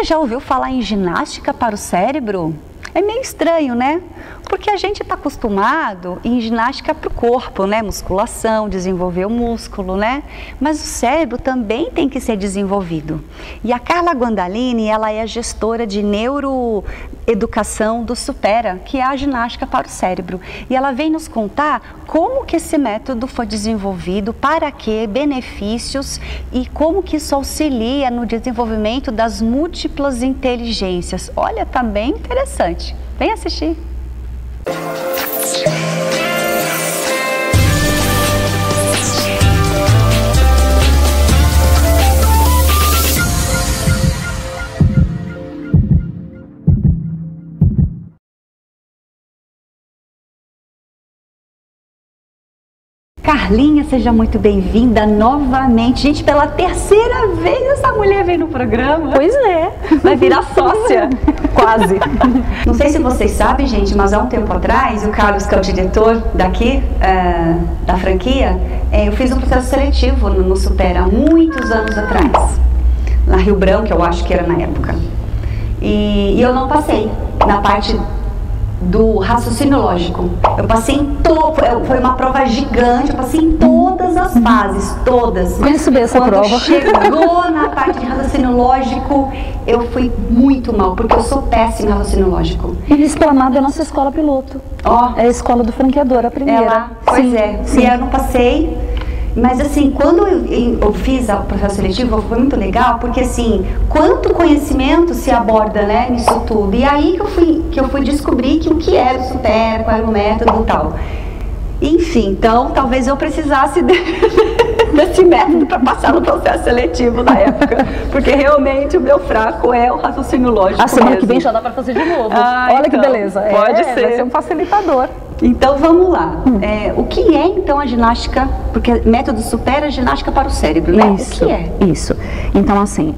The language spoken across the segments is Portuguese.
Você já ouviu falar em ginástica para o cérebro? É meio estranho, né? Porque a gente está acostumado em ginástica para o corpo, né? Musculação, desenvolver o músculo, né? Mas o cérebro também tem que ser desenvolvido. E a Carla Guandalini, ela é a gestora de neuroeducação do Supera, que é a ginástica para o cérebro. E ela vem nos contar como que esse método foi desenvolvido, para quê, benefícios e como que isso auxilia no desenvolvimento das múltiplas inteligências. Olha, tá bem interessante. Vem assistir. Carlinha, seja muito bem-vinda novamente. Gente, pela terceira vez essa mulher vem no programa. Pois é. Vai virar sócia. Quase. Não sei se vocês sabem, gente, mas há um tempo atrás, o Carlos, que é o diretor daqui, da franquia, eu fiz um processo seletivo no Supera, há muitos anos atrás. Na Rio Branco, eu acho que era na época. E eu não passei na parte do raciocínio lógico. Eu passei em foi uma prova gigante, eu passei em todas as fases, todas. Conheço bem essa prova. Quando chegou na parte de raciocínio lógico, eu fui muito mal, porque eu sou péssima em raciocínio lógico. E Esplanada é a nossa escola piloto. Ó, é a escola do franqueador, a primeira. Ela, pois é. Sim. E eu não passei. Mas assim, quando eu fiz o processo seletivo, foi muito legal, porque assim, quanto conhecimento se aborda, né, nisso tudo. E aí que eu fui descobrir que o que era o Supera, qual era o método e tal. Enfim, então talvez eu precisasse desse método para passar no processo seletivo na época, porque realmente o meu fraco é o raciocínio lógico. A semana que vem já dá para fazer de novo. Olha então, que beleza. Pode ser. Vai ser um facilitador. Então vamos lá. O que é então a ginástica? Porque método Supera é ginástica para o cérebro, né? Isso, o que é? Isso. Então assim,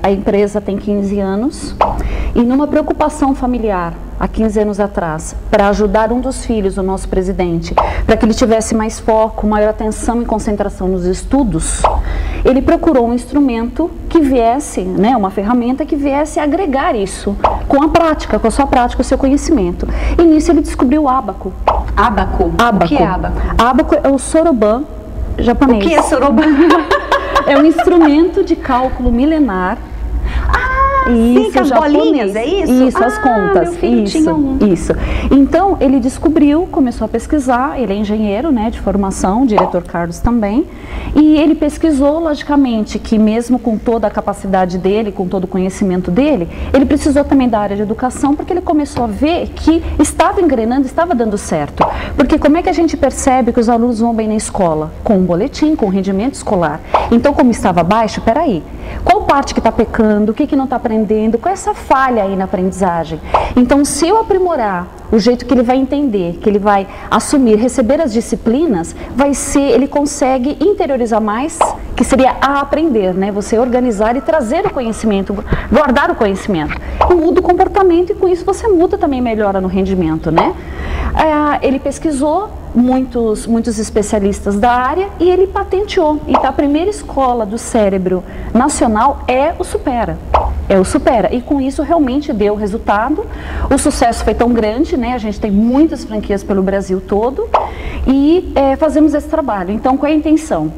a empresa tem 15 anos e numa preocupação familiar, há 15 anos atrás, para ajudar um dos filhos, o nosso presidente, para que ele tivesse mais foco, maior atenção e concentração nos estudos, ele procurou um instrumento que viesse, né, uma ferramenta que viesse agregar isso com a prática, com a sua prática, com o seu conhecimento. E nisso ele descobriu o ábaco. Ábaco? Ábaco. O que é ábaco? Ábaco é o soroban japonês. O que é soroban? É um instrumento de cálculo milenar. Sim, com as bolinhas, é isso? Isso, as contas. Meu filho tinha um. Isso. Então, ele descobriu, começou a pesquisar, ele é engenheiro, né, de formação, o diretor Carlos também, e ele pesquisou, logicamente, que mesmo com toda a capacidade dele, com todo o conhecimento dele, ele precisou também da área de educação, porque ele começou a ver que estava engrenando, estava dando certo. Porque como é que a gente percebe que os alunos vão bem na escola? Com um boletim, com um rendimento escolar. Então, como estava baixo, peraí, qual parte que está pecando, o que não está aprendendo, qual é essa falha aí na aprendizagem? Então, se eu aprimorar o jeito que ele vai entender, que ele vai assumir, receber as disciplinas, vai ser, ele consegue interiorizar mais, que seria a aprender, né? Você organizar e trazer o conhecimento, guardar o conhecimento. E muda o comportamento e com isso você muda também, melhora no rendimento, né? Ele pesquisou muitos especialistas da área e ele patenteou. Então a primeira escola do cérebro nacional é o Supera. É o Supera. E com isso realmente deu resultado. O sucesso foi tão grande, né? A gente tem muitas franquias pelo Brasil todo e fazemos esse trabalho. Então qual é a intenção?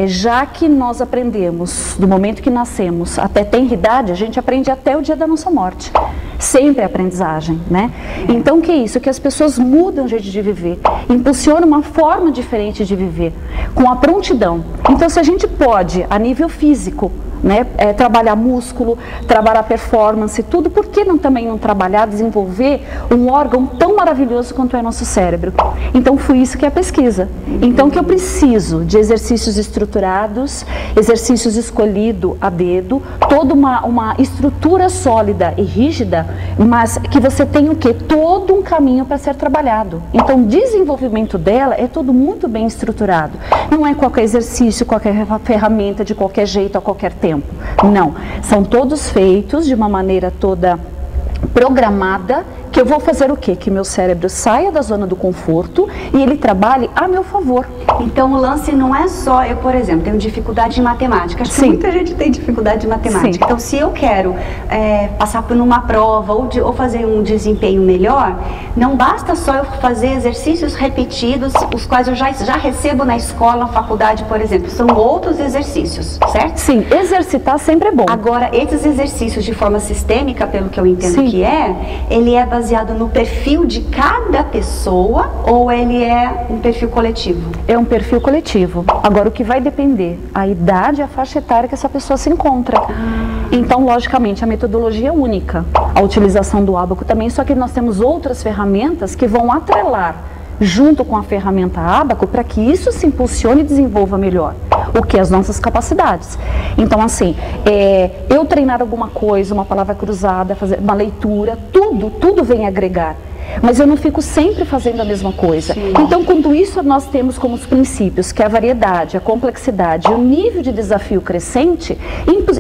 Já que nós aprendemos do momento que nascemos até ter idade, a gente aprende até o dia da nossa morte. Sempre é aprendizagem, né? Então o que é isso? Que as pessoas mudam o jeito de viver, impulsionam uma forma diferente de viver, com a prontidão. Então se a gente pode, a nível físico, né, trabalhar músculo, trabalhar performance, tudo, por que também não trabalhar, desenvolver um órgão tão maravilhoso quanto é nosso cérebro? Então foi isso que é a pesquisa. Então que eu preciso de exercícios estruturados, exercícios escolhidos a dedo, toda uma estrutura sólida e rígida, mas que você tem o quê? Todo um caminho para ser trabalhado. Então o desenvolvimento dela é todo muito bem estruturado. Não é qualquer exercício, qualquer ferramenta, de qualquer jeito, a qualquer tempo. Não, são todos feitos de uma maneira toda programada que eu vou fazer o quê? Que meu cérebro saia da zona do conforto e ele trabalhe a meu favor. Então o lance não é só, eu por exemplo, tenho dificuldade em matemática, acho que muita gente tem dificuldade em matemática. Sim. Então se eu quero passar por uma prova ou fazer um desempenho melhor, não basta só eu fazer exercícios repetidos, os quais eu já recebo na escola, na faculdade, por exemplo, são outros exercícios, certo? Sim, exercitar sempre é bom. Agora, esses exercícios de forma sistêmica, pelo que eu entendo Sim. que ele é baseado no perfil de cada pessoa ou ele é um perfil coletivo? É um perfil coletivo. Agora, o que vai depender? A idade e a faixa etária que essa pessoa se encontra. Então, logicamente, a metodologia é única. A utilização do ábaco também, só que nós temos outras ferramentas que vão atrelar junto com a ferramenta ábaco para que isso se impulsione e desenvolva melhor. O que? As nossas capacidades. Então, assim, eu treinar alguma coisa, uma palavra cruzada, fazer uma leitura, tudo vem agregar. Mas eu não fico sempre fazendo a mesma coisa. Sim. Então, quando isso nós temos como os princípios, que é a variedade, a complexidade e o nível de desafio crescente,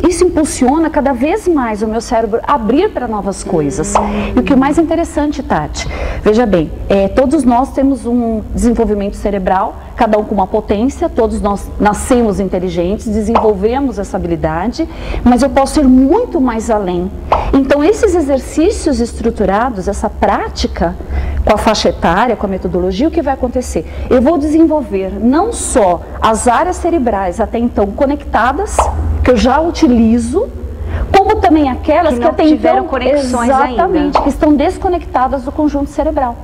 isso impulsiona cada vez mais o meu cérebro a abrir para novas coisas. E o que é mais interessante, Tati, veja bem, todos nós temos um desenvolvimento cerebral, cada um com uma potência, todos nós nascemos inteligentes, desenvolvemos essa habilidade, mas eu posso ir muito mais além. Então, esses exercícios estruturados, essa prática, com a faixa etária, com a metodologia, o que vai acontecer? Eu vou desenvolver não só as áreas cerebrais até então conectadas, que eu já utilizo, como também aquelas que até então, conexões exatamente, ainda. Que estão desconectadas do conjunto cerebral.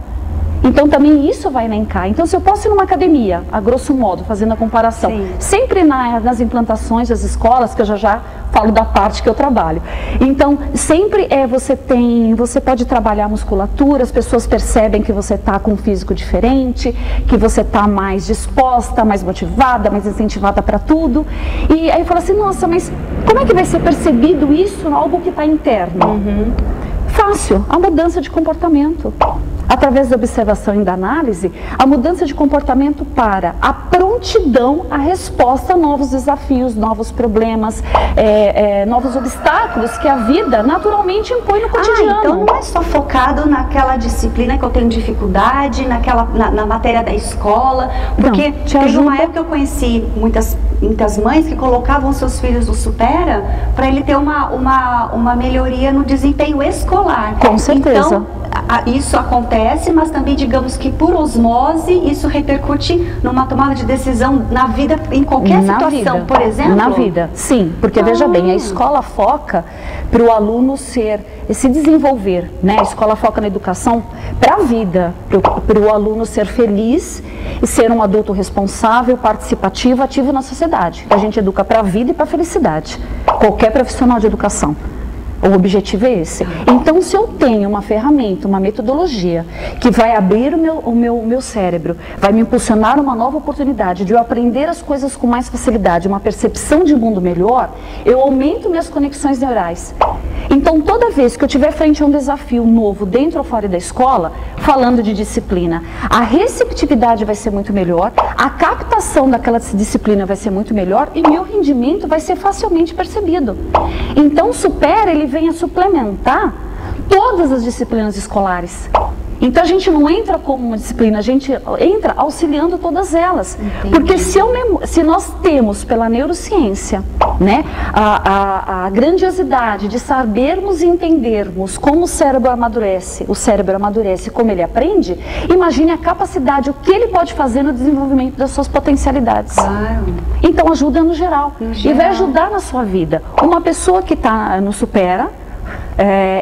Então também isso vai elencar. Então se eu posso ir numa academia, a grosso modo, fazendo a comparação, sim, sempre nas implantações das escolas, que eu já falo da parte que eu trabalho. Então sempre você pode trabalhar a musculatura, as pessoas percebem que você está com um físico diferente, que você está mais disposta, mais motivada, mais incentivada para tudo. E aí fala assim, nossa, mas como é que vai ser percebido isso, algo que está interno? Fácil, a mudança de comportamento. Através da observação e da análise, a mudança de comportamento para a prontidão à resposta a novos desafios, novos problemas, novos obstáculos que a vida naturalmente impõe no cotidiano. Então não é só focado naquela disciplina que eu tenho dificuldade, na matéria da escola, porque teve uma época que eu conheci muitas mães que colocavam seus filhos no Supera para ele ter uma melhoria no desempenho escolar. Com certeza. Então, isso acontece, mas também digamos que por osmose isso repercute numa tomada de decisão na vida, em qualquer situação, por exemplo? Na vida, sim, porque veja bem, a escola foca para o aluno se desenvolver, né? A escola foca na educação para a vida, para o aluno ser feliz e ser um adulto responsável, participativo, ativo na sociedade. A gente educa para a vida e para a felicidade, qualquer profissional de educação. O objetivo é esse. Então, se eu tenho uma ferramenta, uma metodologia que vai abrir o meu cérebro, vai me impulsionar uma nova oportunidade de eu aprender as coisas com mais facilidade, uma percepção de mundo melhor, eu aumento minhas conexões neurais. Então, toda vez que eu estiver frente a um desafio novo, dentro ou fora da escola, falando de disciplina, a receptividade vai ser muito melhor, a captação daquela disciplina vai ser muito melhor e meu rendimento vai ser facilmente percebido. Então, o Supera, ele vem a suplementar todas as disciplinas escolares. Então a gente não entra como uma disciplina, a gente entra auxiliando todas elas. Entendi. Porque se nós temos pela neurociência, né, a grandiosidade de sabermos e entendermos como o cérebro amadurece, como ele aprende, imagine a capacidade, o que ele pode fazer no desenvolvimento das suas potencialidades. Claro. Então ajuda no geral. E vai ajudar na sua vida. Uma pessoa que está no Supera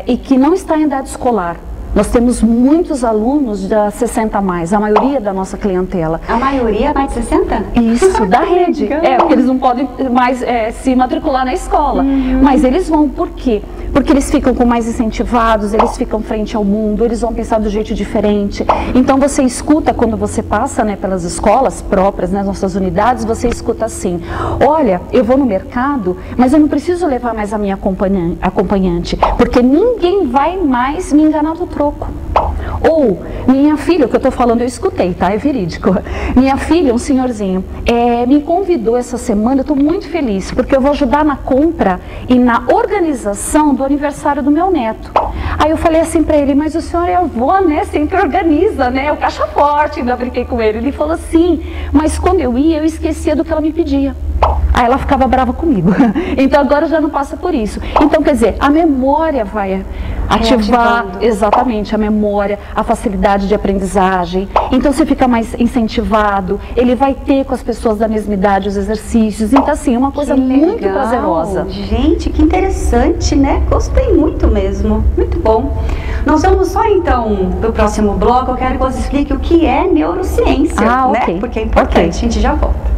e que não está em idade escolar, nós temos muitos alunos da 60 a mais, a maioria da nossa clientela. A maioria mais de 60? Isso, da rede. Porque eles não podem mais se matricular na escola. Mas eles vão, por quê? Porque eles ficam mais incentivados, eles ficam frente ao mundo, eles vão pensar do jeito diferente. Então você escuta, quando você passa, né, pelas escolas próprias, nas nossas unidades, você escuta assim, olha, eu vou no mercado, mas eu não preciso levar mais a minha acompanhante, porque ninguém vai mais me enganar do troco. Ou, minha filha, o que eu estou falando eu escutei, tá? É verídico. Minha filha, um senhorzinho, me convidou essa semana, eu estou muito feliz, porque eu vou ajudar na compra e na organização do aniversário do meu neto. Aí eu falei assim para ele, mas o senhor é avó, né? Sempre organiza, né? O caixa forte, ainda brinquei com ele. Ele falou assim, mas quando eu ia, eu esquecia do que ela me pedia. Aí ela ficava brava comigo. Então agora já não passa por isso. Então, quer dizer, a memória vai ativar exatamente a memória, a facilidade de aprendizagem. Então você fica mais incentivado, ele vai ter com as pessoas da mesma idade os exercícios. Então, assim, é uma coisa muito prazerosa. Gente, que interessante, né? Gostei muito mesmo. Muito bom. Nós vamos só então para o próximo bloco. Eu quero que você explique o que é neurociência, né? Okay. Porque é importante. A gente já volta.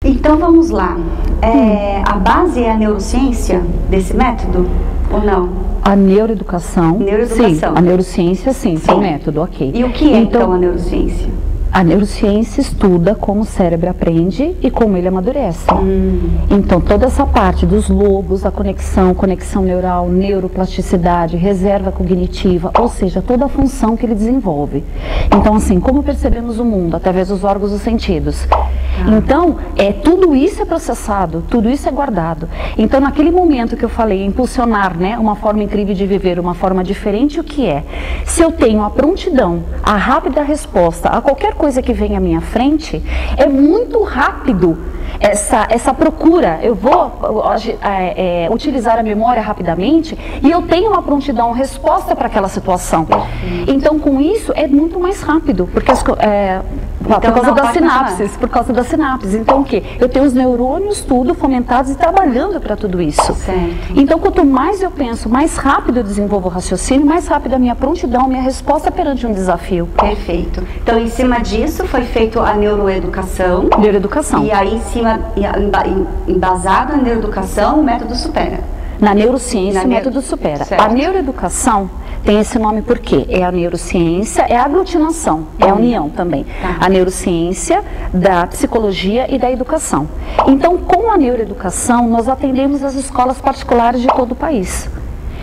Então vamos lá. A base é a neurociência desse método ou não? A neuroeducação. Neuroeducação. Sim, a neurociência sim, é o método, ok. E o que é então a neurociência? A neurociência estuda como o cérebro aprende e como ele amadurece. Então, toda essa parte dos lobos, a conexão neural, neuroplasticidade, reserva cognitiva, ou seja, toda a função que ele desenvolve. Então, assim, como percebemos o mundo através dos órgãos dos sentidos. Então, tudo isso é processado, tudo isso é guardado. Então, naquele momento que eu falei, impulsionar, né, uma forma incrível de viver, uma forma diferente, o que é? Se eu tenho a prontidão, a rápida resposta a qualquer coisa que vem à minha frente, é muito rápido essa procura. Eu vou utilizar a memória rapidamente e eu tenho uma prontidão, resposta para aquela situação. Então, com isso, é muito mais rápido, porque Então, por causa das sinapses, por causa das sinapses. Então o quê? Eu tenho os neurônios tudo fomentados e trabalhando para tudo isso. Certo. Então quanto mais eu penso, mais rápido eu desenvolvo o raciocínio, mais rápido a minha prontidão, a minha resposta perante um desafio. Perfeito. Então em cima disso foi feito a neuroeducação. Neuroeducação. E aí em cima, embasado na neuroeducação, o método supera. Na neurociência, o método supera. Certo. A neuroeducação tem esse nome porque é a neurociência, é a aglutinação, é a união também. Tá. A neurociência da psicologia e da educação. Então, com a neuroeducação, nós atendemos as escolas particulares de todo o país.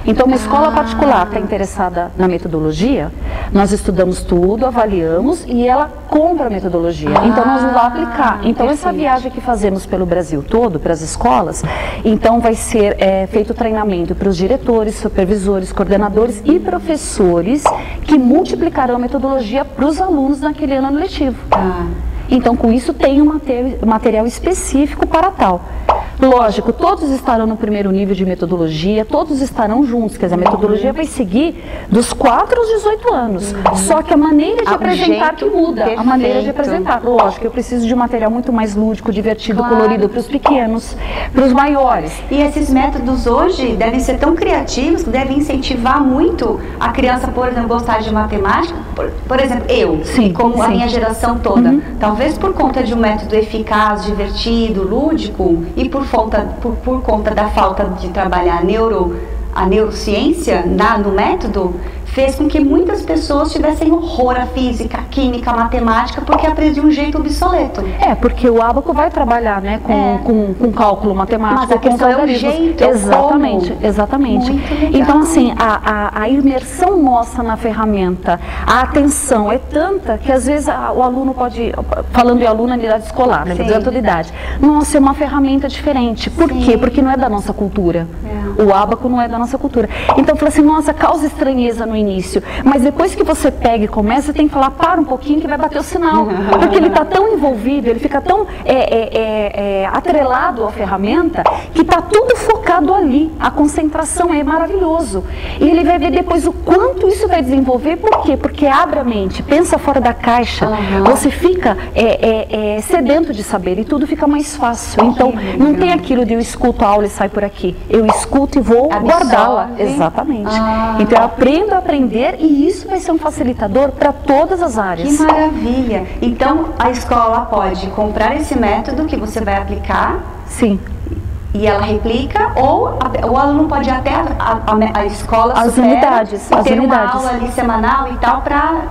Então, uma escola particular está interessada na metodologia, nós estudamos tudo, avaliamos e ela compra a metodologia. Então, nós vamos lá aplicar. Então, essa viagem que fazemos pelo Brasil todo, para as escolas, então vai ser feito treinamento para os diretores, supervisores, coordenadores e professores que multiplicarão a metodologia para os alunos naquele ano letivo. Então, com isso, tem um material específico para tal. Lógico, todos estarão no primeiro nível de metodologia, todos estarão juntos, quer dizer, a metodologia vai seguir dos 4 aos 18 anos. Só que a maneira de apresentar que muda, perfeito. a maneira de apresentar. Lógico, eu preciso de um material muito mais lúdico, divertido, colorido para os pequenos, para os maiores. E esses métodos hoje devem ser tão criativos que devem incentivar muito a criança, por exemplo, gostar de matemática. Por exemplo, eu, como a minha geração toda, talvez por conta de um método eficaz, divertido, lúdico e por conta da falta de trabalhar a neurociência no método, fez com que muitas pessoas tivessem horror à física, à química, à matemática, porque aprendiam de um jeito obsoleto. Porque o ábaco vai trabalhar, né, com cálculo matemático, mas a questão é o jeito, exatamente, exatamente. Então, assim, a imersão nossa na ferramenta, a atenção é tanta que às vezes o aluno pode, falando de aluno na idade escolar, né, de toda idade, nossa, é uma ferramenta diferente. Por quê? Porque não é da nossa cultura. O ábaco não é da nossa cultura. Então, eu falei assim, nossa, causa estranheza no início, mas depois que você pega e começa, você tem que falar, para um pouquinho que vai bater o sinal, porque ele está tão envolvido, ele fica tão atrelado à ferramenta, que está tudo focado ali, a concentração é maravilhoso, e ele vai ver depois o quanto isso vai desenvolver. Por quê? Porque abre a mente, pensa fora da caixa, você fica sedento de saber, e tudo fica mais fácil. Então, não tem aquilo de eu escuto a aula e saio por aqui, eu escuto e vou guardá-la. Exatamente. Então, eu aprendo a aprender e isso vai ser um facilitador para todas as áreas. Que maravilha! Então, a escola pode comprar esse método que você vai aplicar. Sim. E ela replica, ou o aluno pode ir até a escola as supera, unidades, e ter uma aula ali semanal e tal para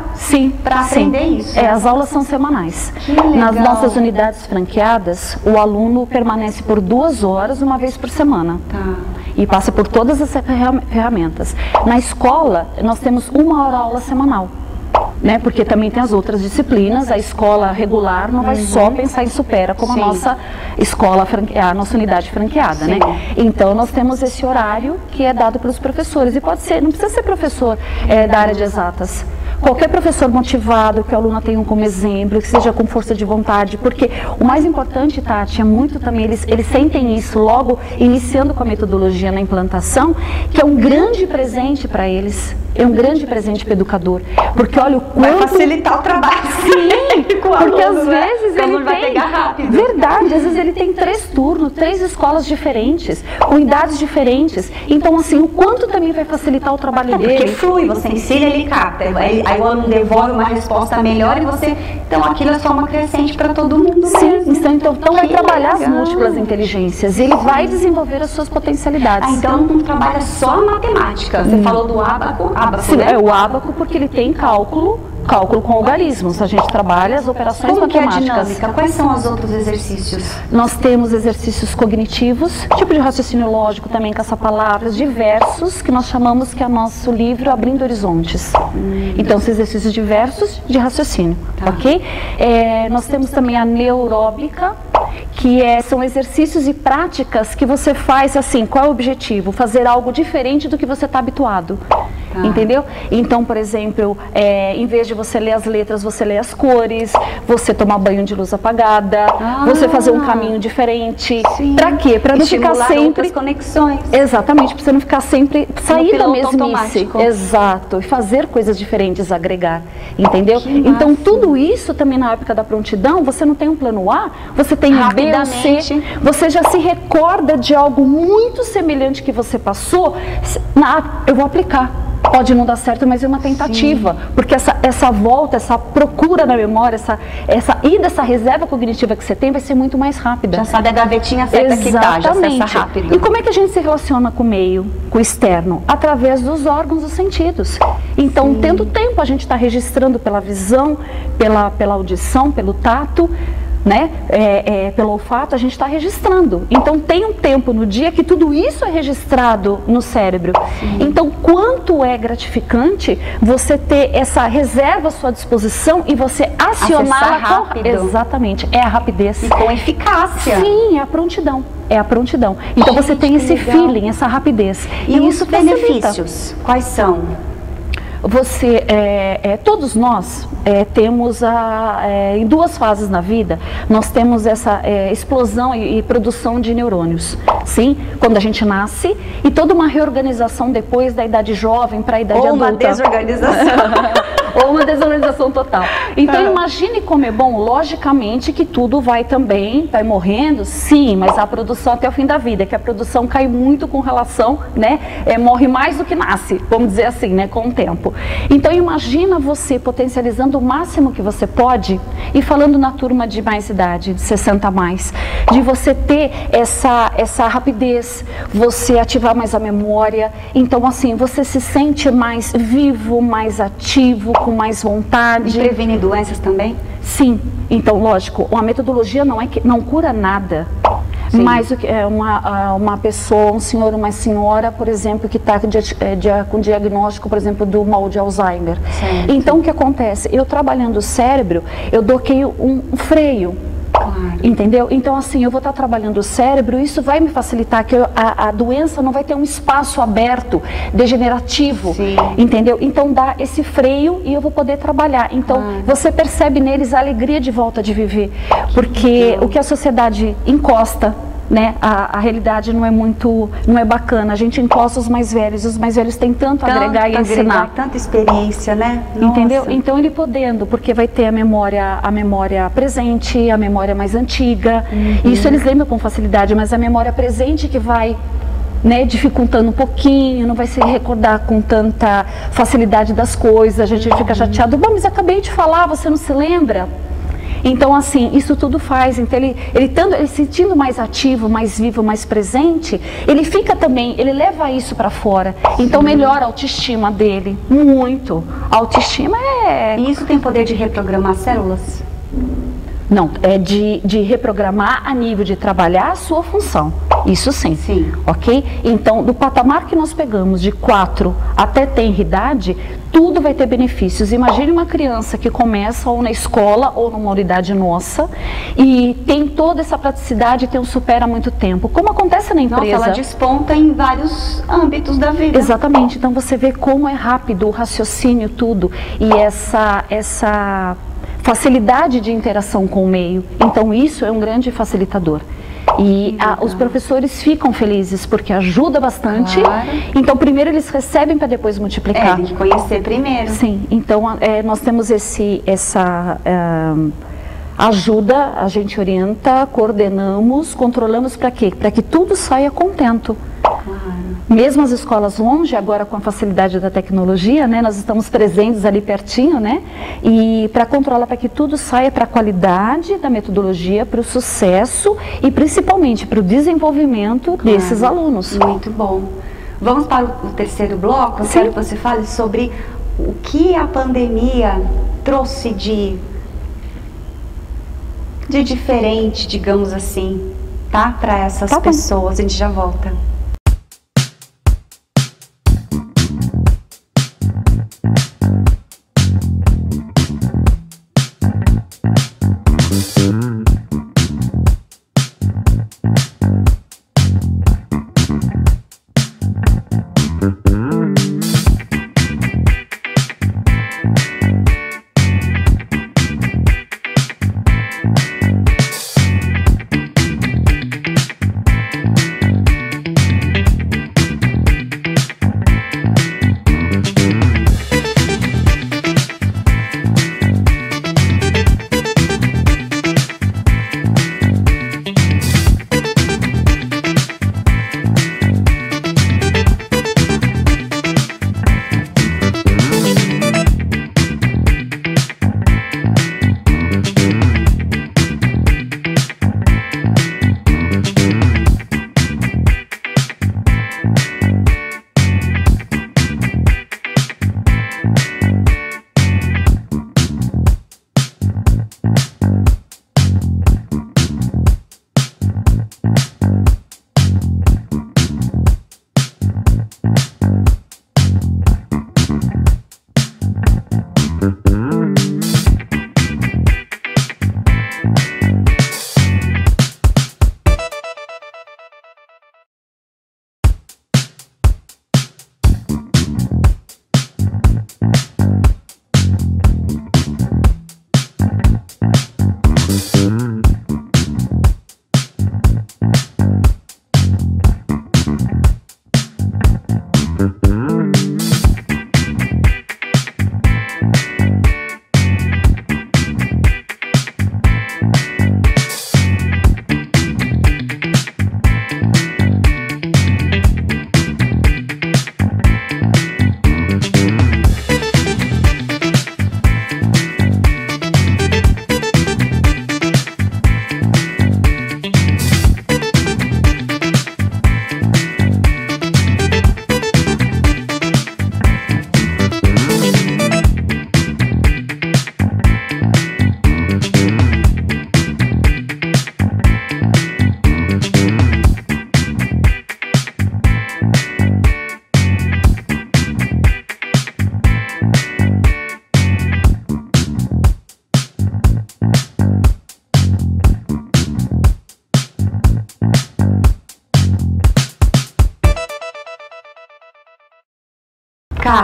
aprender isso. As aulas são semanais. Que legal. Nas nossas unidades franqueadas, o aluno permanece por 2 horas, uma vez por semana. E passa por todas as ferramentas. Na escola, nós temos 1 hora aula semanal. Né? Porque também tem as outras disciplinas, a escola regular não vai só pensar em supera como a nossa escola, a nossa unidade franqueada, né? Então nós temos esse horário que é dado pelos professores, e pode ser, não precisa ser professor da área de exatas. Qualquer professor motivado, que o aluno tenha como exemplo, que seja com força de vontade, porque o mais importante, Tati, é muito também, eles sentem isso logo iniciando com a metodologia na implantação, que é um grande presente para eles, é um grande presente para o educador, porque olha o quanto... Vai facilitar o trabalho. Sim, porque às vezes ele vai pegar rápido. Verdade, às vezes ele tem 3 turnos, 3 escolas diferentes, com idades diferentes, então assim, o quanto também vai facilitar o trabalho dele. Porque flui, você ensina, ele capta, aí o aluno devolve uma resposta melhor e você... Então aquilo é só uma crescente para todo mundo. Sim, então vai trabalhar as múltiplas inteligências, ele vai desenvolver as suas potencialidades. Então não trabalha só a matemática, você falou do ábaco, sim, né? É o ábaco porque ele tem cálculo com algarismos, a gente trabalha as operações Como matemáticas. Que é a dinâmica? Quais são os outros exercícios? Nós temos exercícios cognitivos, tipo de raciocínio lógico também, caça-palavras, diversos, que nós chamamos que é o nosso livro Abrindo Horizontes. Então, são exercícios diversos de raciocínio, ok? Nós temos também a neuróbica, que são exercícios e práticas que você faz assim, qual é o objetivo? Fazer algo diferente do que você está habituado. Entendeu? Então, por exemplo, em vez de você ler as letras, você lê as cores, você tomar banho de luz apagada, você fazer um caminho diferente. Para quê? Para não ficar sempre conexões. Exatamente, para você não ficar sempre sair da mesmice. Automático. Exato, e fazer coisas diferentes, agregar, entendeu? Então, tudo isso também na época da prontidão, você não tem um plano A, você tem um B, um C, você já se recorda de algo muito semelhante que você passou, eu vou aplicar. Pode não dar certo, mas é uma tentativa. Sim. Porque essa volta, essa procura na memória, essa ida, essa reserva cognitiva que você tem vai ser muito mais rápida. Já sabe a gavetinha certa que dá, já acessa rápido. E como é que a gente se relaciona com o meio, com o externo? Através dos órgãos dos sentidos. Então, tendo tempo, a gente está registrando pela visão, pela audição, pelo tato, né? Pelo olfato, a gente está registrando. Então, tem um tempo no dia que tudo isso é registrado no cérebro. Sim. Então, quanto é gratificante você ter essa reserva à sua disposição e você acioná-la rápido. Exatamente, é a rapidez. E com eficácia. Sim, é a prontidão. É a prontidão. Então, você tem esse feeling, essa rapidez. E isso os benefícios, quais são? Todos nós temos em duas fases na vida, nós temos essa explosão e produção de neurônios, sim? Quando a gente nasce e toda uma reorganização depois da idade jovem para a idade adulta. Ou uma desorganização. Ou uma desorganização total. Então, imagine como é bom, logicamente, que tudo vai morrendo, sim, mas a produção até o fim da vida, que a produção cai muito com relação, né, morre mais do que nasce, vamos dizer assim, né, com o tempo. Então, imagina você potencializando o máximo que você pode, e falando na turma de mais idade, de 60 a mais, de você ter essa rapidez, você ativar mais a memória, então, assim, você se sente mais vivo, mais ativo, com mais vontade. E previne doenças também? Sim. Então, lógico, uma metodologia não cura nada. Sim. Mas uma pessoa, um senhor, uma senhora, por exemplo, que está com diagnóstico, por exemplo, do mal de Alzheimer. Certo. Então, o que acontece? Eu trabalhando o cérebro, eu bloqueio um freio. Claro. Entendeu? Então, assim, eu vou estar trabalhando o cérebro, isso vai me facilitar, que a doença não vai ter um espaço aberto, degenerativo. Sim. Entendeu? Então, dá esse freio e eu vou poder trabalhar. Então, você percebe neles a alegria de volta de viver. Porque o que a sociedade encosta, né? A realidade não é bacana. A gente encosta os mais velhos têm tanto a agregar e ensinar. Tanta experiência, né? Entendeu? Então ele podendo, porque vai ter a memória presente, a memória mais antiga. Isso eles lembram com facilidade, mas a memória presente que vai, né, dificultando um pouquinho, não vai se recordar com tanta facilidade das coisas, a gente fica chateado. Bom, mas eu acabei de falar, você não se lembra? Então, assim, isso tudo faz, então ele sentindo mais ativo, mais vivo, mais presente, ele fica também, ele leva isso para fora. Então, melhora a autoestima dele, muito. A autoestima E isso tem poder de reprogramar células? Não, é de reprogramar a nível de trabalhar a sua função. Isso sim. Sim. Ok? Então, do patamar que nós pegamos de 4 até tenra idade, tudo vai ter benefícios. Imagine uma criança que começa ou na escola ou numa unidade nossa e tem toda essa praticidade e tem um supera há muito tempo. Como acontece na empresa. Nossa, ela desponta em vários âmbitos da vida. Exatamente. Então, você vê como é rápido o raciocínio, tudo. E essa facilidade de interação com o meio. Então, isso é um grande facilitador. E os professores ficam felizes porque ajuda bastante. Claro. Então, primeiro eles recebem para depois multiplicar. Tem que conhecer primeiro. Sim. Então, nós temos essa ajuda, a gente orienta, coordenamos, controlamos para quê? Para que tudo saia contento. Claro. Mesmo as escolas longe, agora com a facilidade da tecnologia, né, nós estamos presentes ali pertinho, né, e para controlar, para que tudo saia para a qualidade da metodologia, para o sucesso e principalmente para o desenvolvimento desses alunos. Muito bom. Vamos para o terceiro bloco. Eu quero que você fale sobre o que a pandemia trouxe de diferente, digamos assim, tá? Para essas pessoas. A gente já volta.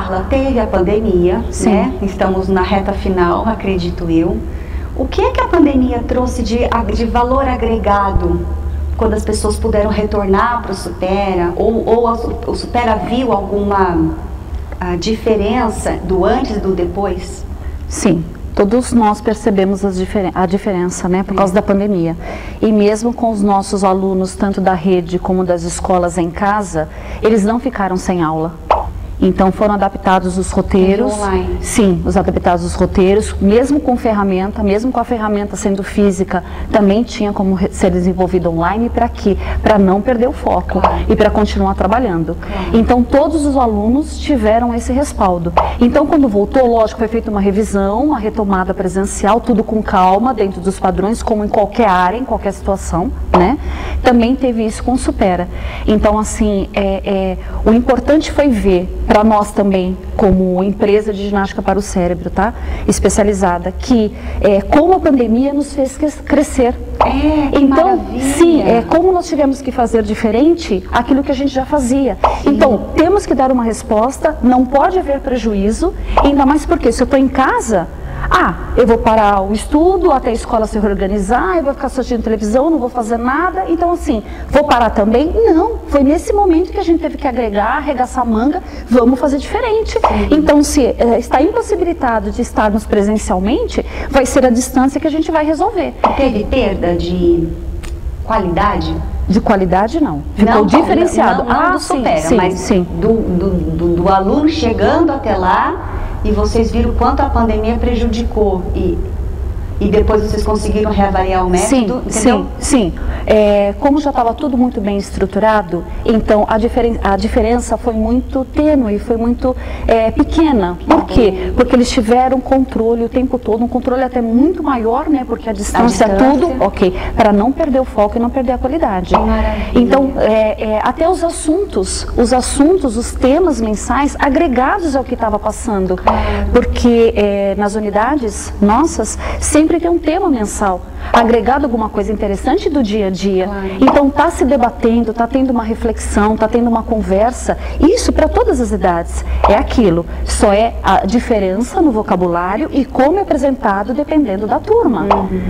Carla, teve a pandemia, Sim. né? Estamos na reta final, acredito eu. O que é que a pandemia trouxe de valor agregado quando as pessoas puderam retornar para o Supera? Ou o Supera viu alguma diferença do antes e do depois? Sim. Todos nós percebemos a diferença, né, por causa da pandemia. E mesmo com os nossos alunos, tanto da rede como das escolas em casa, eles não ficaram sem aula. Então foram adaptados os roteiros. Online. Sim, adaptados os roteiros, mesmo com ferramenta, mesmo com a ferramenta sendo física, também tinha como ser desenvolvido online. Para quê? Para não perder o foco, claro, e para continuar trabalhando. Claro. Então todos os alunos tiveram esse respaldo. Então quando voltou, lógico, foi feita uma revisão, uma retomada presencial, tudo com calma, dentro dos padrões, como em qualquer área, em qualquer situação, né? Também teve isso com o Supera. Então assim, o importante foi ver, para nós também, como empresa de ginástica para o cérebro, tá? Especializada, que como a pandemia nos fez crescer. Então, sim, como nós tivemos que fazer diferente aquilo que a gente já fazia. Sim. Então, temos que dar uma resposta, não pode haver prejuízo, ainda mais porque se eu estou em casa, eu vou parar o estudo até a escola se reorganizar, eu vou ficar assistindo televisão, não vou fazer nada, então assim, vou parar também? Não, foi nesse momento que a gente teve que agregar, arregaçar a manga, vamos fazer diferente. Sim. Então, se está impossibilitado de estarmos presencialmente, vai ser a distância que a gente vai resolver. Teve perda de qualidade? De qualidade, não. Ficou diferenciado. Não do Supera, sim, mas sim. Do aluno chegando até lá, e vocês viram quanto a pandemia prejudicou e depois vocês conseguiram reavaliar o método, entendeu? Sim. Como já estava tudo muito bem estruturado, então a diferença foi muito tênue, foi muito pequena. Por quê? Porque eles tiveram controle o tempo todo, um controle até muito maior, né? Porque a distância é tudo, para não perder o foco e não perder a qualidade. Então, até os assuntos, os temas mensais agregados ao que estava passando. Porque nas unidades nossas, sempre tem um tema mensal, agregado alguma coisa interessante do dia a dia. Então está se debatendo, está tendo uma reflexão, está tendo uma conversa. Isso para todas as idades é aquilo. Só é a diferença no vocabulário e como é apresentado dependendo da turma.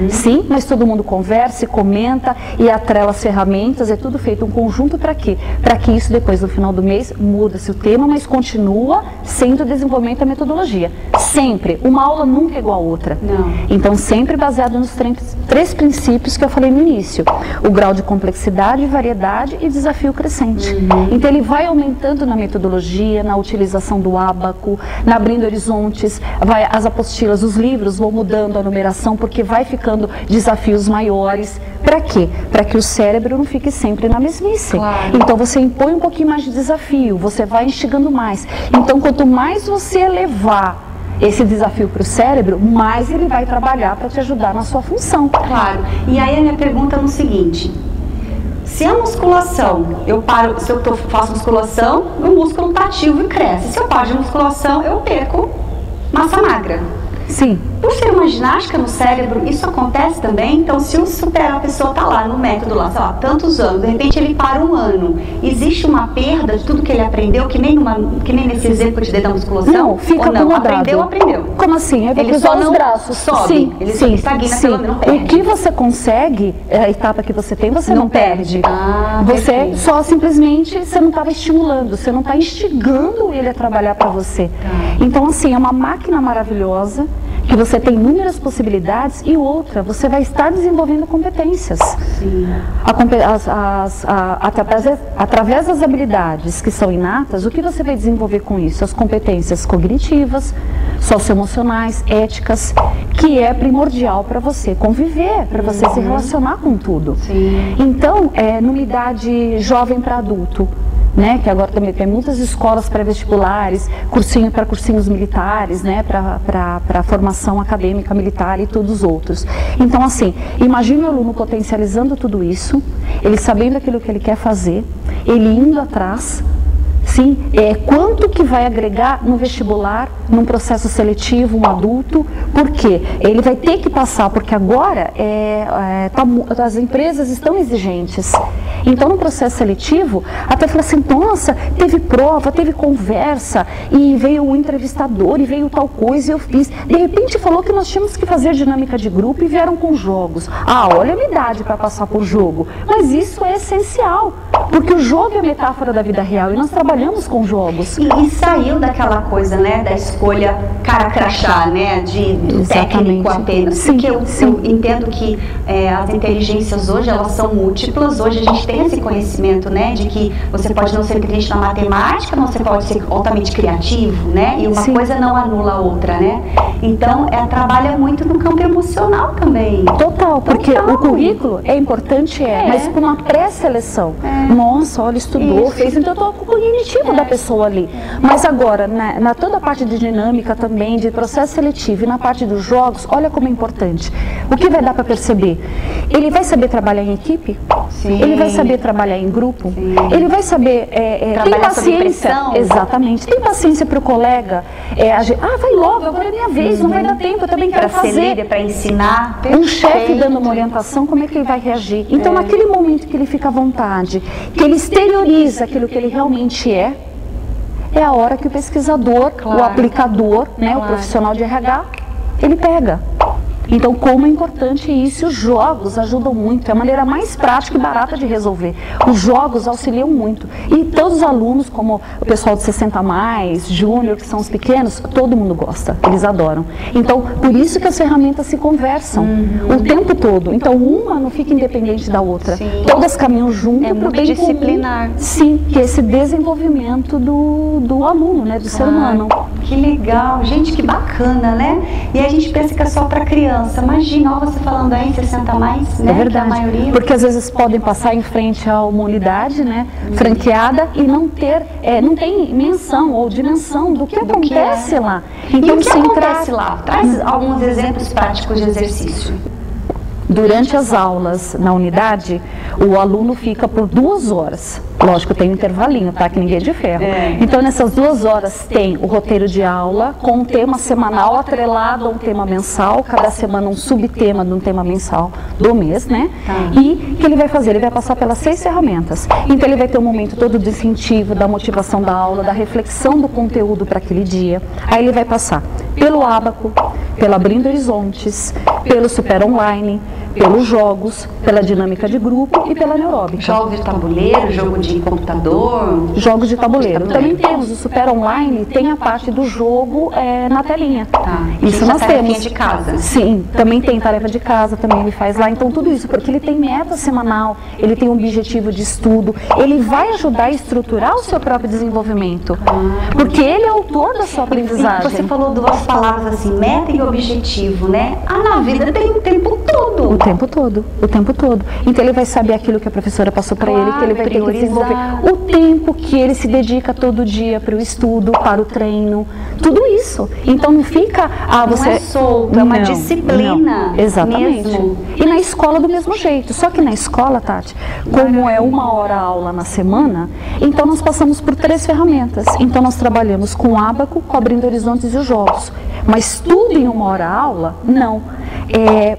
Sim, mas todo mundo conversa, comenta e atrela as ferramentas. É tudo feito um conjunto para quê? Para que isso depois no final do mês muda-se o tema, mas continua sendo desenvolvimento da metodologia. Sempre. Uma aula nunca é igual a outra. Não. Então sempre baseado nos três princípios que eu falei no início: o grau de complexidade, variedade e desafio crescente. Então ele vai aumentando na metodologia, na utilização do ábaco, na abrindo horizontes, as apostilas, os livros vão mudando a numeração porque vai ficando desafios maiores. Para quê? Para que o cérebro não fique sempre na mesmice. Então você impõe um pouquinho mais de desafio, você vai instigando mais. Então quanto mais você elevar esse desafio para o cérebro, mais ele vai trabalhar para te ajudar na sua função. Claro. E aí a minha pergunta é o seguinte: se a musculação, se eu faço musculação, o músculo está ativo e cresce. Se eu paro de musculação, eu perco massa magra. Sim. Por ser uma ginástica no cérebro, isso acontece também. Então, se o Supera, a pessoa está lá no método, lá, sei lá, tantos anos, de repente ele para um ano, existe uma perda de tudo que ele aprendeu, que nem nesse exemplo que eu te dei da musculação? Não, fica acomodado. Aprendeu. Como assim? Ele só não braços. Sobe. Sim, ele estagna, pelo menos não perde. O que você consegue, a etapa que você tem, você não perde. Você só simplesmente, você não estava estimulando, você não está instigando ele a trabalhar para você. Então, assim, é uma máquina maravilhosa, que você tem inúmeras possibilidades, e outra, você vai estar desenvolvendo competências. Sim. Através das habilidades que são inatas, o que você vai desenvolver com isso? As competências cognitivas, socioemocionais, éticas, que é primordial para você conviver, para você se relacionar com tudo. Sim. Então, numa idade jovem para adulto, né, que agora também tem muitas escolas pré-vestibulares, cursinho para cursinhos militares, né, para formação acadêmica militar e todos os outros. Então, assim, imagine o aluno potencializando tudo isso, ele sabendo aquilo que ele quer fazer, ele indo atrás, Sim, quanto que vai agregar no vestibular, num processo seletivo, um adulto, por quê? Ele vai ter que passar, porque agora as empresas estão exigentes. Então, no processo seletivo, até fala assim, nossa, teve prova, teve conversa, e veio o entrevistador, e veio tal coisa, e eu fiz. De repente, falou que nós tínhamos que fazer dinâmica de grupo e vieram com jogos. Ah, olha a minha idade para passar por jogo. Mas isso é essencial, porque o jogo é a metáfora da vida real, e nós trabalhamos com jogos. E saiu daquela coisa, né, da escolha cara crachá, né, de técnico apenas. Sim, porque eu entendo que as inteligências hoje, elas são múltiplas. Hoje a gente tem esse conhecimento, né, de que você pode não ser inteligente na matemática, mas você pode ser altamente criativo, né, e uma coisa não anula a outra, né. Então, trabalha muito no campo emocional também. Total, porque o currículo é importante, mas com uma pré-seleção. Nossa, olha, estudou, fez, então eu estou com o cognitivo da pessoa ali. Mas agora, na toda a parte de dinâmica também, de processo seletivo e na parte dos jogos, olha como é importante. O que vai dar para perceber? Ele vai saber trabalhar em equipe? Sim. Ele vai saber trabalhar em grupo? Sim. Ele vai saber... tem paciência? Exatamente. Tem paciência para o colega? Vai logo, agora é minha vez, não vai dar tempo, eu também quero fazer. Para ensinar. Um chefe dando uma orientação, como é que ele vai reagir? Então, naquele momento que ele fica à vontade, que ele exterioriza aquilo que ele realmente é a hora que o pesquisador, o aplicador, né, o profissional de RH, ele pega. Então, como é importante isso, os jogos ajudam muito, é a maneira mais prática e barata de resolver. Os jogos auxiliam muito. E todos os alunos, como o pessoal de 60+, júnior, que são os pequenos, todo mundo gosta, eles adoram. Então, por isso que as ferramentas se conversam o tempo todo. Então, uma não fica independente da outra. Sim. Todas caminham junto para o bem disciplinar. comum. Sim, que é esse desenvolvimento do aluno, né, do ser humano. Que legal, gente, que bacana, né? E a gente pensa que é só para criança. Imagina, você falando aí em 60+, né? É verdade, que a maioria... porque às vezes podem passar em frente a uma unidade, né, franqueada e não tem menção ou dimensão do que acontece lá. Então, e o que acontece lá? Traz alguns exemplos práticos de exercício. Durante as aulas na unidade, o aluno fica por 2 horas. Lógico, tem um intervalinho, tá? Que ninguém é de ferro. Então, nessas 2 horas tem o roteiro de aula com um tema semanal atrelado a um tema mensal. Cada semana um subtema de um tema mensal do mês, né? E o que ele vai fazer? Ele vai passar pelas 6 ferramentas. Então, ele vai ter um momento todo do incentivo, da motivação da aula, da reflexão do conteúdo para aquele dia. Aí ele vai passar pelo Abaco, pela Abrindo Horizontes, pelo Super Online, pelos jogos, pela dinâmica de grupo e pela neuróbica. Jogos de tabuleiro, jogo de computador? Jogos de tabuleiro. Também temos o Super Online, tem a parte do jogo na telinha. Isso nós temos. De casa? Sim, também tem tarefa de casa, também ele faz lá. Então tudo isso, porque ele tem meta semanal, ele tem um objetivo de estudo, ele vai ajudar a estruturar o seu próprio desenvolvimento. Porque ele é autor da sua aprendizagem. Você falou 2 palavras assim, meta e objetivo, né? Na vida tem o tempo todo. O tempo todo, o tempo todo. Então ele vai saber aquilo que a professora passou para ele, que ele vai ter que desenvolver. O tempo que ele se dedica todo dia para o estudo, para o treino, tudo isso. Então não fica, você... Não é solto, é uma disciplina. Não. Exatamente. Mesmo. E na escola do mesmo jeito. Só que na escola, Tati, como é 1 hora aula na semana, então nós passamos por 3 ferramentas. Então nós trabalhamos com o Abaco, com Abrindo Horizontes e os jogos. Mas tudo em 1 hora aula? Não.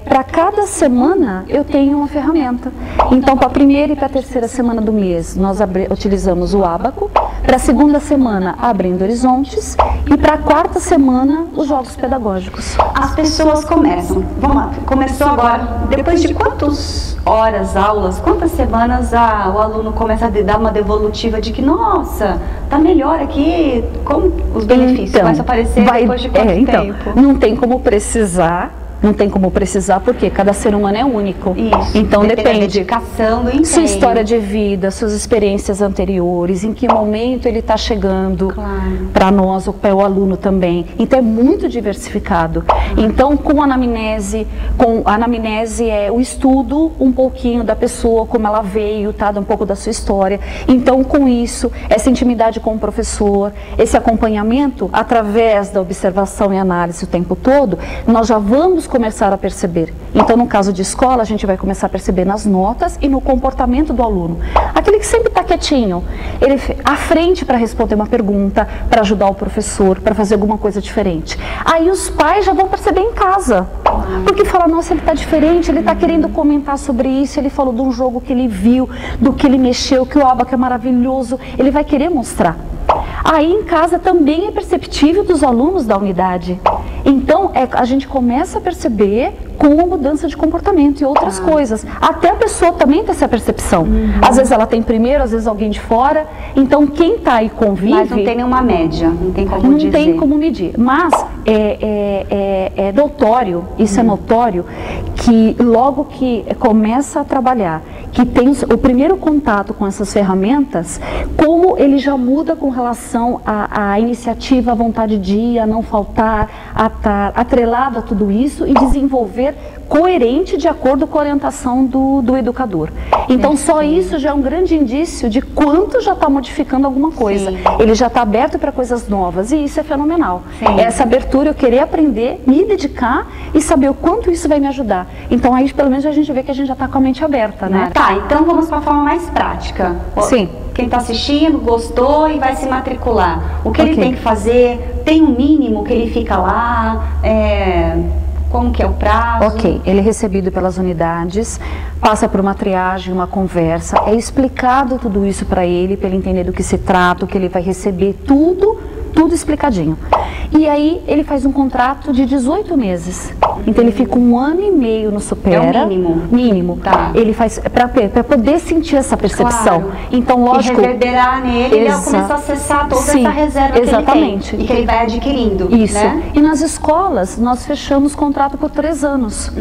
Para cada semana eu tenho uma ferramenta. Então, para a primeira e para a terceira semana do mês, nós utilizamos o Abaco. Para a segunda semana, Abrindo Horizontes. E para a quarta semana, os jogos pedagógicos. As pessoas começam. Vamos lá, começou agora. Depois de quantas horas, aulas, quantas semanas o aluno começa a dar uma devolutiva de que, nossa, tá melhor aqui, como os benefícios começam a aparecer depois de quanto tempo? Não tem como precisar. Não tem como precisar, porque cada ser humano é único. Isso. Então depende da dedicação, do empenho. Sua história de vida, suas experiências anteriores, em que momento ele está chegando para nós, ou para o aluno também. Então é muito diversificado. Então com a anamnese é o estudo um pouquinho da pessoa, como ela veio, tá? Um pouco da sua história. Então com isso, essa intimidade com o professor, esse acompanhamento através da observação e análise o tempo todo, nós já vamos começar a perceber? Então, no caso de escola, a gente vai começar a perceber nas notas e no comportamento do aluno. Aquele que sempre está quietinho, ele à frente para responder uma pergunta, para ajudar o professor, para fazer alguma coisa diferente. Aí os pais já vão perceber em casa, porque fala, nossa, ele está diferente, ele está querendo comentar sobre isso, ele falou de um jogo que ele viu, do que ele mexeu, que o abaco é maravilhoso, ele vai querer mostrar. Aí em casa também é perceptível dos alunos da unidade. Então a gente começa a perceber com a mudança de comportamento e outras coisas. Até a pessoa também tem essa percepção. Às vezes ela tem primeiro, às vezes alguém de fora. Então quem está aí convive... Mas não tem nenhuma média, não tem como dizer. Não tem como medir. Mas é notório, isso é notório, que logo que começa a trabalhar, que tem o primeiro contato com essas ferramentas, como ele já muda com relação à iniciativa, à vontade de ir, a não faltar, a estar atrelado a tudo isso e desenvolver coerente de acordo com a orientação do educador. Então só isso já é um grande indício de quanto já está modificando alguma coisa. Sim. Ele já está aberto para coisas novas e isso é fenomenal. Sim. Essa abertura, eu querer aprender, me dedicar e saber o quanto isso vai me ajudar. Então aí pelo menos a gente vê que a gente já está com a mente aberta, né? Tá, então vamos para a forma mais prática. Sim. Quem está assistindo, gostou e vai se matricular. O que ele tem que fazer? Tem um mínimo que ele fica lá? Como que é o prazo? Ok, ele é recebido pelas unidades, passa por uma triagem, uma conversa, é explicado tudo isso para ele entender do que se trata, o que ele vai receber, tudo explicadinho. E aí ele faz um contrato de 18 meses. Então ele fica 1 ano e meio no Supera. É o mínimo? Mínimo. Tá. Ele faz para poder sentir essa percepção. Claro. Então, lógico... E reverberar nele, ele começa a acessar toda essa reserva exatamente. que ele tem. E que ele vai adquirindo. Isso. Né? E nas escolas, nós fechamos contrato por 3 anos.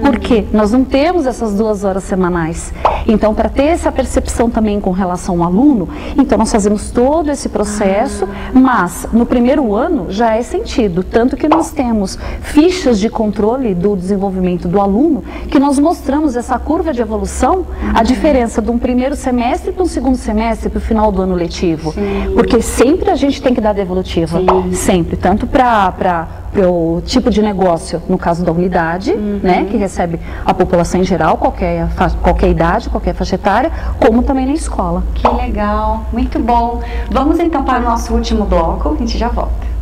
Por quê? Nós não temos essas 2 horas semanais. Então, para ter essa percepção também com relação ao aluno, então nós fazemos todo esse processo, mas no primeiro ano já é sentido. Tanto que nós temos fichas de controle do desenvolvimento do aluno, que nós mostramos essa curva de evolução, a diferença de um primeiro semestre para um segundo semestre, para o final do ano letivo. Sim. Porque sempre a gente tem que dar devolutiva. Sim. Sempre. Tanto para o tipo de negócio, no caso da unidade, né, que recebe a população em geral, qualquer idade, qualquer faixa etária, como também na escola. Que legal, muito bom. Vamos então para o nosso último bloco, a gente já volta.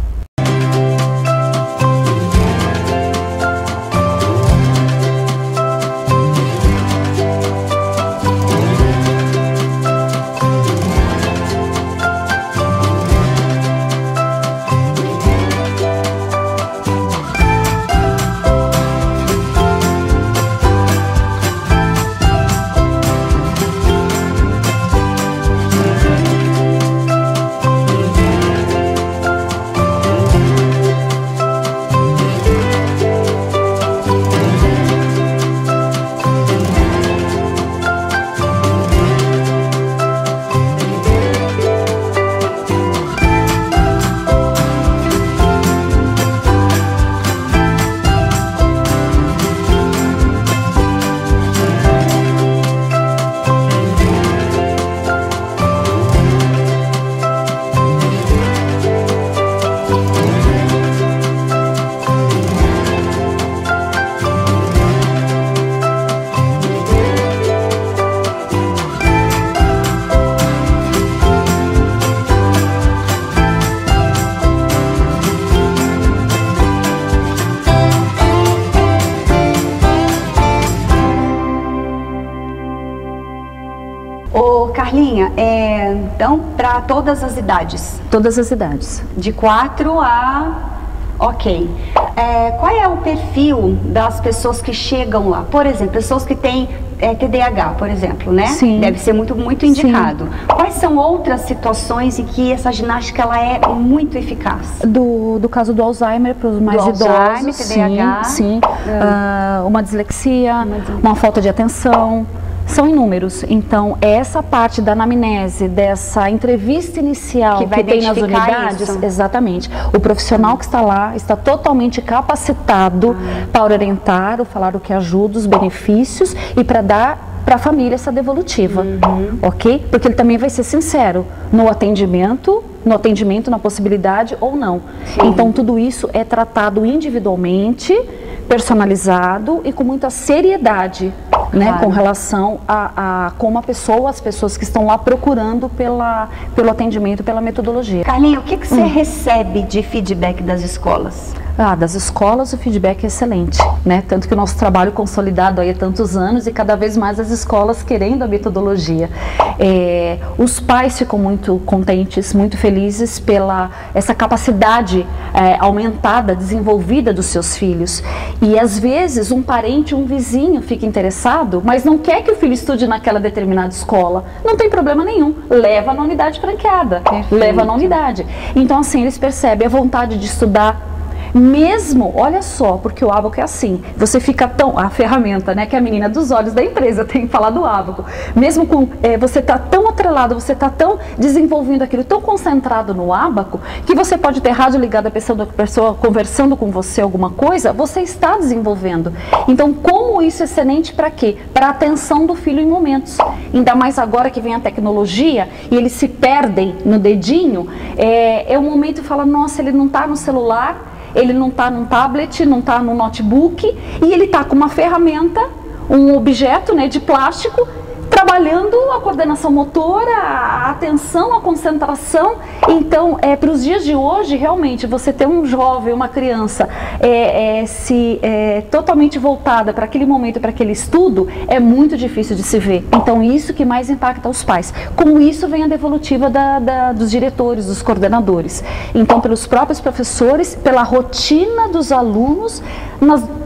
Carlinha, então, para todas as idades? Todas as idades. De 4 a... Ok. Qual é o perfil das pessoas que chegam lá? Por exemplo, pessoas que têm TDAH, por exemplo, né? Sim. Deve ser muito indicado. Sim. Quais são outras situações em que essa ginástica ela é muito eficaz? Do caso do Alzheimer para os mais idosos, Alzheimer, TDAH. sim. Uma dislexia, uma falta de atenção. São inúmeros. Então, essa parte da anamnese, dessa entrevista inicial que tem nas unidades, isso. Exatamente. O profissional que está lá está totalmente capacitado para orientar, ou falar o que ajuda, os benefícios e para dar para a família essa devolutiva, ok? Porque ele também vai ser sincero no atendimento no atendimento, na possibilidade ou não. Sim. Então tudo isso é tratado individualmente, personalizado e com muita seriedade, né, Claro. com relação a como a pessoa, as pessoas que estão lá procurando pelo atendimento, pela metodologia. Carlinha, o que você recebe de feedback das escolas? Das escolas o feedback é excelente, né? Tanto que o nosso trabalho consolidado aí há tantos anos e cada vez mais as escolas querendo a metodologia. Os pais ficam muito contentes, muito felizes pela essa capacidade aumentada, desenvolvida dos seus filhos. E às vezes um parente, um vizinho fica interessado, mas não quer que o filho estude naquela determinada escola. Não tem problema nenhum, leva na unidade franqueada, leva na unidade. Então assim, eles percebem a vontade de estudar. Mesmo, olha só, porque o ábaco é assim, você fica tão, a ferramenta, né, que é a menina dos olhos da empresa, tem que falar do ábaco, mesmo com, você está tão atrelado, você está tão desenvolvendo aquilo, tão concentrado no ábaco, que você pode ter rádio ligado, a pessoa conversando com você alguma coisa, você está desenvolvendo. Então, como isso é excelente para quê? Para a atenção do filho em momentos, ainda mais agora que vem a tecnologia, e eles se perdem no dedinho, é o momento de falar, nossa, ele não está no celular, ele não está num tablet, não está no notebook, e ele está com uma ferramenta, um objeto, né, de plástico, trabalhando a coordenação motora, a atenção, a concentração. Então, para os dias de hoje, realmente, você ter um jovem, uma criança totalmente voltada para aquele momento, para aquele estudo, é muito difícil de se ver. Então, isso que mais impacta os pais. Com isso, vem a devolutiva dos diretores, dos coordenadores. Então, pelos próprios professores, pela rotina dos alunos,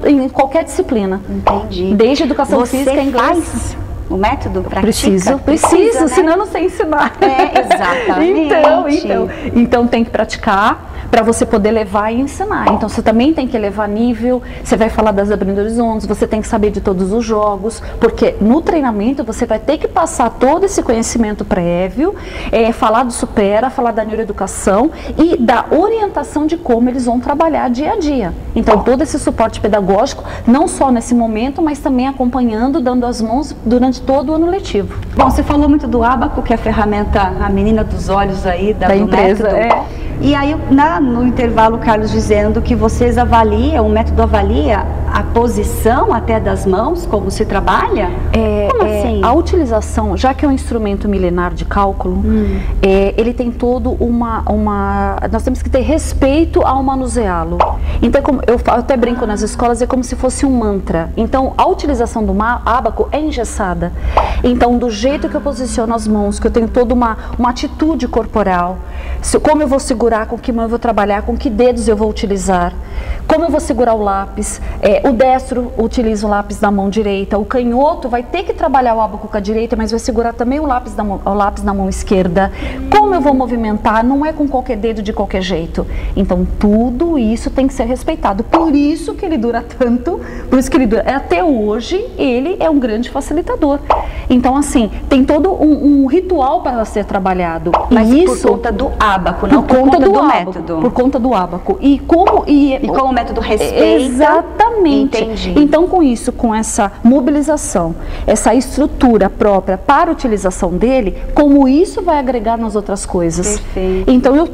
em qualquer disciplina. Entendi. Desde educação física, inglês. O método pratica? Preciso, né? Senão eu não sei ensinar. Exatamente. Então tem que praticar para você poder levar e ensinar. Então você também tem que elevar nível, você vai falar das abrindo horizontes, você tem que saber de todos os jogos, porque no treinamento você vai ter que passar todo esse conhecimento prévio, falar do supera, falar da neuroeducação e da orientação de como eles vão trabalhar dia a dia. Então todo esse suporte pedagógico, não só nesse momento, mas também acompanhando, dando as mãos durante todo o ano letivo. Bom, você falou muito do ábaco, que é a ferramenta, a menina dos olhos aí da empresa. E aí, no intervalo, o Carlos dizendo que vocês avaliam, o método avalia a posição até das mãos, como se trabalha? Como assim? A utilização, já que é um instrumento milenar de cálculo, ele tem todo nós temos que ter respeito ao manuseá-lo. Então, eu até brinco nas escolas, é como se fosse um mantra. Então, a utilização do ábaco é engessada. Então, do jeito que eu posiciono as mãos, que eu tenho toda uma atitude corporal, como eu vou segurar, com que mão eu vou trabalhar, com que dedos eu vou utilizar, como eu vou segurar o lápis, o destro utiliza o lápis da mão direita, o canhoto vai ter que trabalhar o ábaco com a direita, mas vai segurar também o lápis na mão esquerda. Como eu vou movimentar, não é com qualquer dedo de qualquer jeito. Então tudo isso tem que ser respeitado, por isso que ele dura tanto, por isso que ele dura, até hoje ele é um grande facilitador. Então assim, tem todo um ritual para ser trabalhado. Mas isso, por conta do ábaco, não por conta do método. Por conta do ábaco. E como o método respeita. Exatamente. Entendi. Então com isso, com essa mobilização, essa estrutura própria para a utilização dele, como isso vai agregar nas outras coisas. Perfeito. Então eu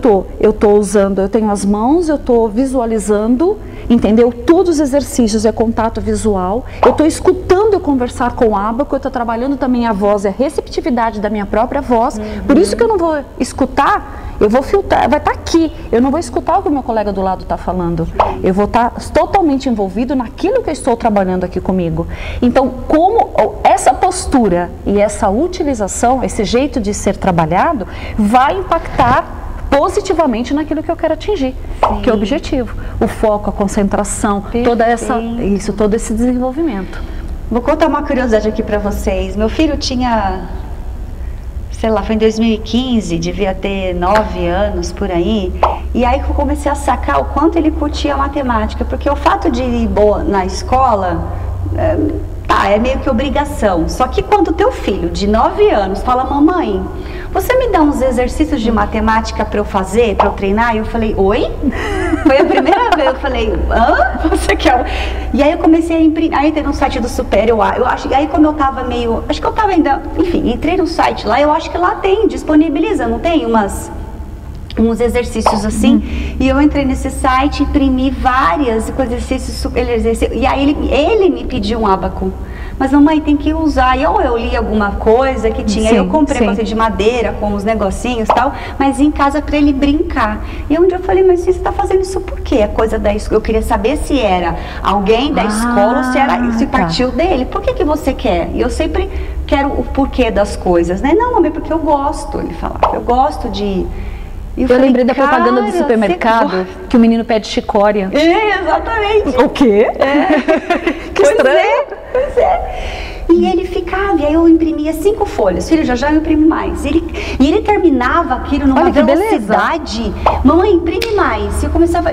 tô usando, eu tenho as mãos, eu tô visualizando, entendeu? Todos os exercícios é contato visual, eu tô escutando eu conversar com o ábaco, eu tô trabalhando também a voz, a receptividade da minha própria voz, por isso que eu não vou escutar, eu vou filtrar, vai estar aqui, eu não vou escutar o que o meu colega do lado está falando, eu vou estar totalmente envolvido naquilo que eu estou trabalhando aqui comigo. Então, como essa postura e essa utilização, esse jeito de ser trabalhado, vai impactar positivamente naquilo que eu quero atingir, que é o objetivo, o foco, a concentração, todo esse desenvolvimento. Vou contar uma curiosidade aqui para vocês. Meu filho tinha, sei lá, foi em 2015, devia ter 9 anos por aí, e aí que eu comecei a sacar o quanto ele curtia a matemática, porque o fato de ir boa na escola, é meio que obrigação. Só que quando teu filho de 9 anos fala, mamãe, você me dá uns exercícios de matemática para eu fazer, para eu treinar? E eu falei, oi? Foi a primeira vez, eu falei, hã? Você quer? E aí eu comecei a imprimir, aí entrei no site do Super, eu acho, e aí quando eu tava meio, acho que eu tava ainda, enfim, entrei no site lá, eu acho que lá disponibiliza, não tem uns exercícios assim, e eu entrei nesse site, imprimi várias exercícios, e aí ele me pediu um ábaco. Mas mamãe tem que usar, e eu li alguma coisa que tinha, Sim, eu comprei sim. coisa de madeira com os negocinhos e tal, mas em casa para ele brincar. E um dia eu falei, mas você está fazendo isso por quê? A coisa da escola, eu queria saber se era alguém da escola ou se partiu dele. Por que você quer? E eu sempre quero o porquê das coisas, né? Não, mamãe, porque eu gosto, ele falava, eu gosto de... Eu lembrei da propaganda do supermercado, que o menino pede chicória. Exatamente. O quê? Que estranho. Pois é. E ele ficava, e aí eu imprimia 5 folhas. Filho, já eu imprimo mais. E ele terminava aquilo numa velocidade. Mamãe, imprime mais. E eu começava...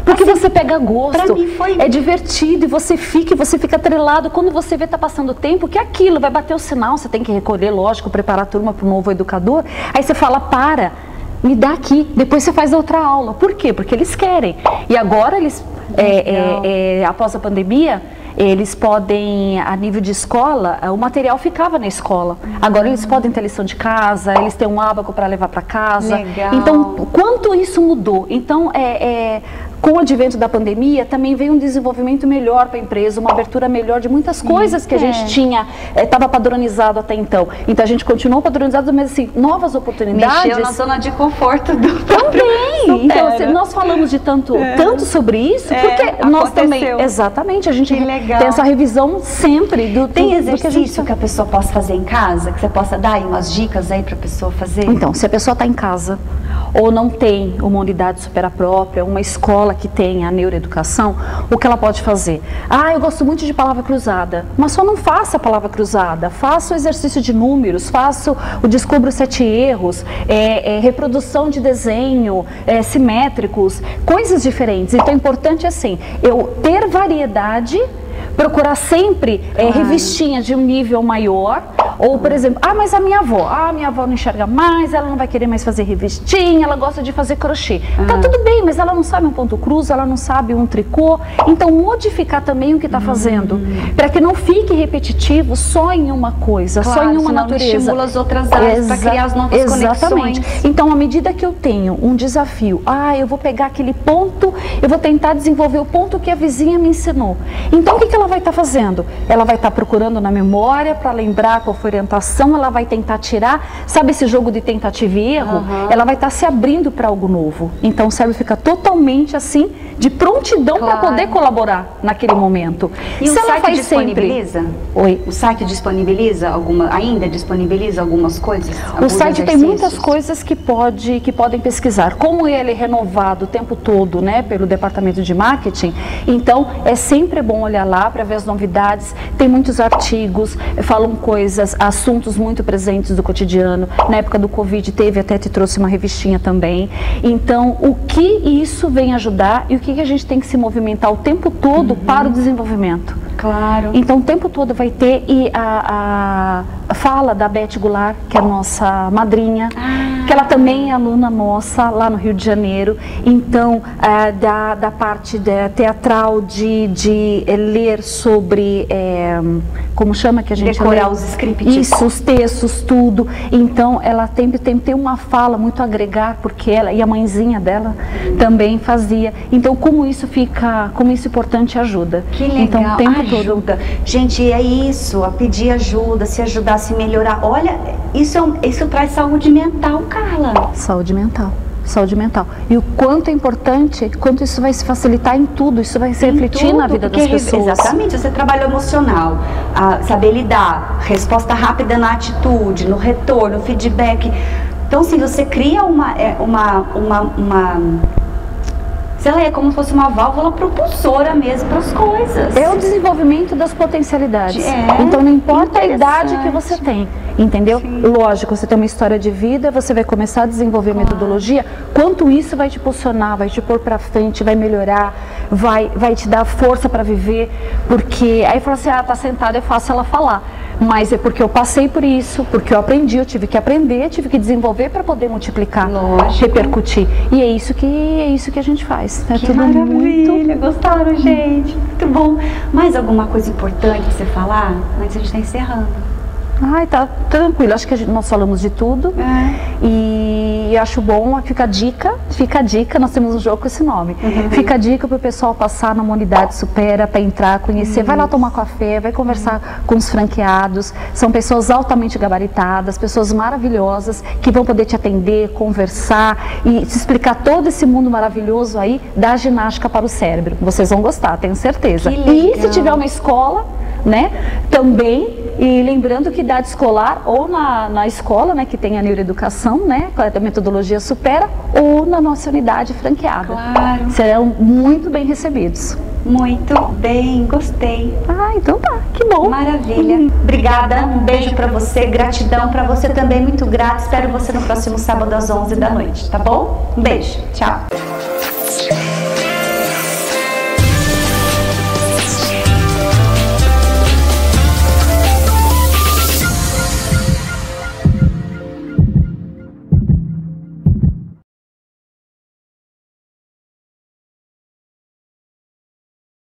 Porque assim, você pega gosto, pra mim foi... é divertido e você fica atrelado. Quando você vê tá passando o tempo, que aquilo vai bater o sinal, você tem que recolher, lógico, preparar a turma para o novo educador. Aí você fala, me dá aqui, depois você faz outra aula. Por quê? Porque eles querem. E agora eles, após a pandemia, eles podem, a nível de escola, o material ficava na escola. Agora eles podem ter lição de casa, eles têm um ábaco para levar para casa. Legal. Então, quanto isso mudou? Então, com o advento da pandemia, também veio um desenvolvimento melhor para a empresa, uma abertura melhor de muitas coisas que a gente tinha, estava padronizado até então. Então, a gente continuou padronizado, mas assim, novas oportunidades... Mexeu na zona de conforto do também. Então, nós falamos de tanto sobre isso, porque nós também... Exatamente, a gente tem essa revisão sempre Tem exercício que a pessoa possa fazer em casa, que você possa dar aí umas dicas aí para a pessoa fazer? Então, se a pessoa está em casa ou não tem uma unidade supera própria, uma escola que tenha a neuroeducação, o que ela pode fazer? Eu gosto muito de palavra cruzada, mas só não faça a palavra cruzada, faça o exercício de números, faça o Descubra os 7 erros, reprodução de desenho, simétricos, coisas diferentes. Então, o importante é assim, eu ter variedade, procurar sempre revistinha de um nível maior, ou por exemplo, mas a minha avó não enxerga mais, ela não vai querer mais fazer revistinha, ela gosta de fazer crochê. Tá tudo bem, mas ela não sabe um ponto cruz, ela não sabe um tricô, então modificar também o que está fazendo, para que não fique repetitivo só em uma coisa, só em uma natureza. Estimula as outras áreas para criar as novas conexões. Então, à medida que eu tenho um desafio, eu vou pegar aquele ponto, eu vou tentar desenvolver o ponto que a vizinha me ensinou. Então, o que ela vai estar fazendo? Ela vai estar procurando na memória para lembrar qual foi a orientação, ela vai tentar tirar, sabe esse jogo de tentativa e erro? Ela vai estar se abrindo para algo novo. Então o cérebro fica totalmente assim, de prontidão para poder colaborar naquele momento. E se o site disponibiliza? Oi? O site disponibiliza ainda disponibiliza algumas coisas? O site tem muitas coisas que podem pesquisar. Como ele é renovado o tempo todo, né, pelo departamento de marketing, então é sempre bom olhar lá para ver as novidades. Tem muitos artigos, falam coisas, assuntos muito presentes do cotidiano. Na época do Covid até te trouxe uma revistinha também. Então, o que isso vem ajudar e o que a gente tem que se movimentar o tempo todo para o desenvolvimento. Claro. Então, o tempo todo vai ter, e a fala da Beth Goulart, que é a nossa madrinha, que ela também é aluna nossa lá no Rio de Janeiro. Então, da parte teatral de ler sobre, como chama que a gente decorar os scripts. Isso, os textos, tudo. Então, ela tem uma fala muito a agregar, porque ela e a mãezinha dela também fazia. Então, como isso é importante, ajuda. Que legal. Então, o tempo todo. Gente, é isso, a pedir ajuda, se ajudar a se melhorar. Olha, isso traz saúde mental, Carla. Saúde mental. E o quanto é importante, quanto isso vai se facilitar em tudo, isso vai se refletir na vida das pessoas. Exatamente, você trabalha emocional, saber lidar, resposta rápida na atitude, no retorno, feedback. Então, se você cria sei lá, é como se fosse uma válvula propulsora mesmo para as coisas. É o desenvolvimento das potencialidades. Então, não importa a idade que você tem, entendeu? Sim. Lógico, você tem uma história de vida, você vai começar a desenvolver metodologia, quanto isso vai te impulsionar, vai te pôr para frente, vai melhorar, vai te dar força para viver, porque aí fala assim, tá sentada, é fácil ela falar. Mas é porque eu passei por isso, porque eu aprendi, eu tive que aprender, tive que desenvolver para poder multiplicar, repercutir. E é isso que a gente faz. É tudo maravilha, gostaram, gente? Muito bom. Mais alguma coisa importante pra você falar? Antes a gente está encerrando. Ai, tá tranquilo. Acho que nós falamos de tudo. E acho bom, fica a dica, nós temos um jogo com esse nome. Fica a dica para o pessoal passar numa unidade Supera, para entrar, conhecer, vai lá tomar café, vai conversar com os franqueados. São pessoas altamente gabaritadas, pessoas maravilhosas, que vão poder te atender, conversar e te explicar todo esse mundo maravilhoso aí da ginástica para o cérebro. Vocês vão gostar, tenho certeza. E se tiver uma escola, né, também, e lembrando que idade escolar, ou na escola, né, que tem a neuroeducação, né, com a metodologia Supera, ou na nossa unidade franqueada. Claro. Serão muito bem recebidos. Muito bem, gostei. Ah, então tá, que bom. Maravilha. Obrigada, um beijo pra você, gratidão pra você também, muito grata. Espero você no próximo sábado às 11 da noite, tá bom? Um beijo, tchau.